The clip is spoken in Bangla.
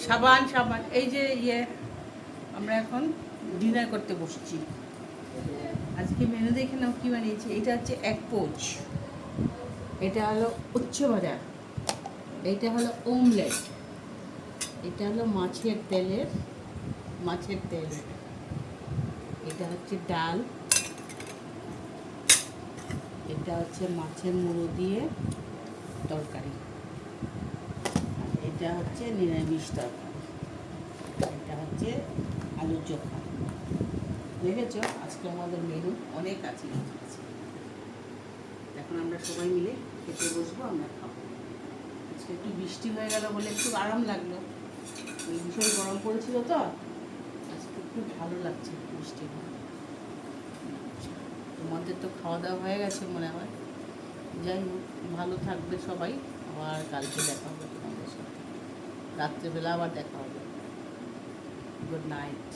সাবান সাবান এই যে আমরা এখন ডিনার করতে বসছি। আজকে মেনু দেখে নাও কী বানিয়েছি। এটা হচ্ছে এক পোচ, এটা হলো উচ্ছে ভাজা, এইটা হলো ওমলেট, এটা হলো মাছের তেল, এটা হচ্ছে ডাল, এটা হচ্ছে মাছের মুড়ো দিয়ে তরকারি, আর এটা হচ্ছে নিরামিষ তরকারি, এটা হচ্ছে আলুর চোখা। দেখেছ আজকে আমাদের মেনু অনেক আছে। এখন আমরা সবাই মিলে খেতে বসবো, আমরা খাবো। আজকে একটু বৃষ্টি হয়ে গেল বলে একটু আরাম লাগলো, ওই ভীষণ গরম পড়েছিল তো, আজকে একটু ভালো লাগছে বৃষ্টি হয়ে। তোমাদের তো খাওয়া দাওয়া হয়ে গেছে মনে হয়। যাই হোক, ভালো থাকবে সবাই, আবার কালকে দেখা হবে তোমাদের সাথে, রাত্রেবেলা আবার দেখা হবে। Good night.